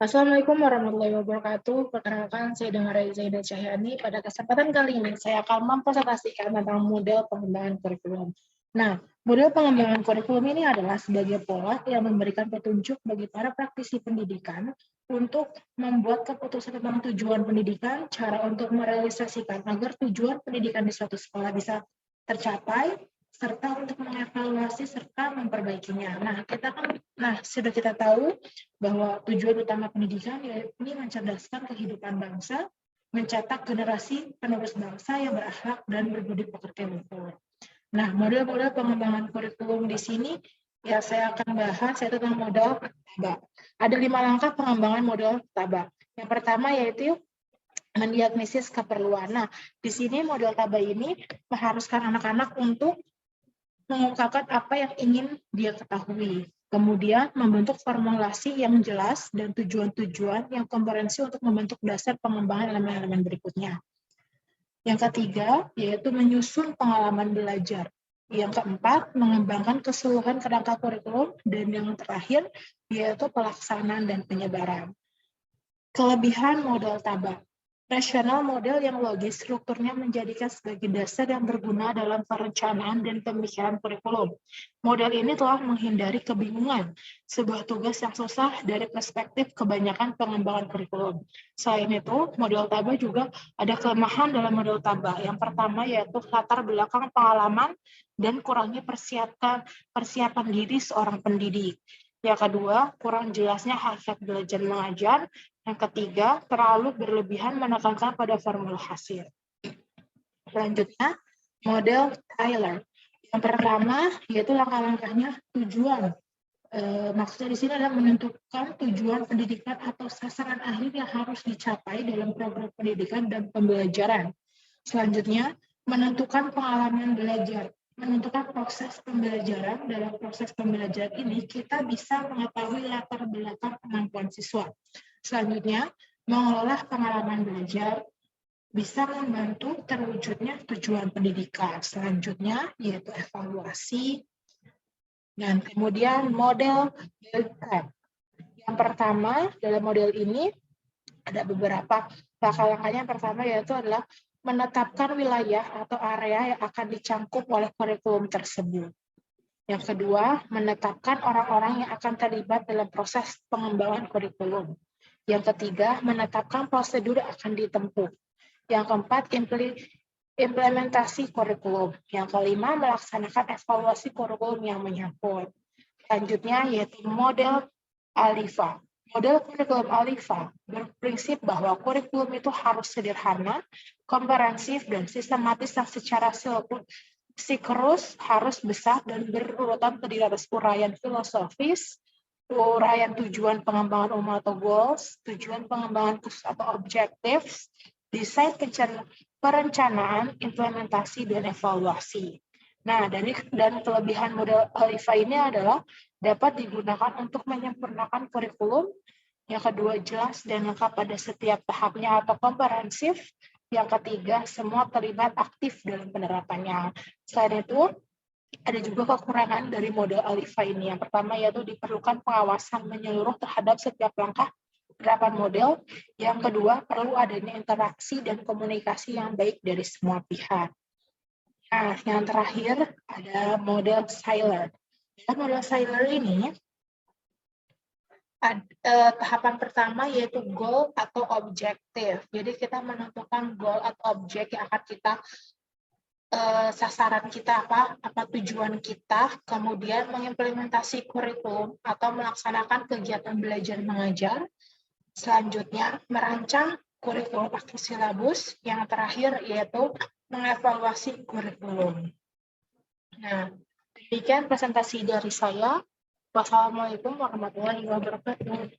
Assalamualaikum warahmatullahi wabarakatuh. Perkenalkan, saya dengan Zaida Cahyani. Pada kesempatan kali ini, saya akan mempresentasikan tentang model pengembangan kurikulum. Nah, model pengembangan kurikulum ini adalah sebagai pola yang memberikan petunjuk bagi para praktisi pendidikan untuk membuat keputusan tentang tujuan pendidikan, cara untuk merealisasikan agar tujuan pendidikan di suatu sekolah bisa tercapai, serta untuk mengevaluasi serta memperbaikinya. Sudah kita tahu bahwa tujuan utama pendidikan yakni mencerdaskan kehidupan bangsa, mencetak generasi penerus bangsa yang berakhlak dan berbudi pekerti luhur. Nah, model-model pengembangan kurikulum di sini ya saya akan bahas yaitu tentang model TABA. Ada 5 langkah pengembangan model TABA. Yang pertama yaitu mendiagnosis keperluan. Nah, di sini model TABA ini mengharuskan anak-anak untuk mengungkapkan apa yang ingin dia ketahui. Kemudian membentuk formulasi yang jelas dan tujuan-tujuan yang komprehensif untuk membentuk dasar pengembangan elemen-elemen berikutnya. Yang ketiga, yaitu menyusun pengalaman belajar. Yang keempat, mengembangkan keseluruhan kerangka kurikulum. Dan yang terakhir, yaitu pelaksanaan dan penyebaran. Kelebihan model TABA. Rasional model yang logis, strukturnya menjadikan sebagai dasar yang berguna dalam perencanaan dan pemikiran kurikulum. Model ini telah menghindari kebingungan, sebuah tugas yang susah dari perspektif kebanyakan pengembangan kurikulum. Selain itu, model TABA juga ada kelemahan dalam model TABA. Yang pertama yaitu latar belakang pengalaman dan kurangnya persiapan diri seorang pendidik. Yang kedua, kurang jelasnya hakikat belajar mengajar. Yang ketiga, terlalu berlebihan menekankan pada formula hasil. Selanjutnya, model Tyler. Yang pertama, yaitu langkah-langkahnya tujuan. Maksudnya di sini adalah menentukan tujuan pendidikan atau sasaran akhir yang harus dicapai dalam program pendidikan dan pembelajaran. Selanjutnya, menentukan pengalaman belajar. Menentukan proses pembelajaran. Dalam proses pembelajaran ini, kita bisa mengetahui latar belakang kemampuan siswa. Selanjutnya, mengelola pengalaman belajar bisa membantu terwujudnya tujuan pendidikan. Selanjutnya, yaitu evaluasi. Dan kemudian model build plan. Yang pertama, dalam model ini ada beberapa langkah-langkahnya. Yang pertama yaitu adalah menetapkan wilayah atau area yang akan dicangkup oleh kurikulum tersebut. Yang kedua, menetapkan orang-orang yang akan terlibat dalam proses pengembangan kurikulum. Yang ketiga, menetapkan prosedur yang akan ditempuh. Yang keempat, implementasi kurikulum. Yang kelima, melaksanakan evaluasi kurikulum yang menyangkut. Selanjutnya, yaitu model ALIFA. Model kurikulum ALIFA berprinsip bahwa kurikulum itu harus sederhana, komprehensif, dan sistematis yang secara siklus harus besar dan berurutan terdiri atas uraian filosofis, uraian tujuan pengembangan umum atau goals, tujuan pengembangan khusus atau objectives, desain perencanaan, implementasi, dan evaluasi. Nah, dan kelebihan model ALIFA ini adalah dapat digunakan untuk menyempurnakan kurikulum. Yang kedua, jelas dan lengkap pada setiap tahapnya atau komprehensif. Yang ketiga, semua terlibat aktif dalam penerapannya. Selain itu, ada juga kekurangan dari model ALIFA ini. Yang pertama yaitu diperlukan pengawasan menyeluruh terhadap setiap langkah penerapan model. Yang kedua, perlu adanya interaksi dan komunikasi yang baik dari semua pihak. Nah, yang terakhir ada model Seiler. Model Seiler ini tahapan pertama yaitu goal atau objektif. Jadi kita menentukan goal atau objek yang akan kita sasaran kita apa tujuan kita, kemudian mengimplementasi kurikulum atau melaksanakan kegiatan belajar mengajar. Selanjutnya merancang kurikulum aktif silabus. Yang terakhir yaitu mengevaluasi kurikulum. Nah, demikian presentasi dari saya. Wassalamualaikum warahmatullahi wabarakatuh.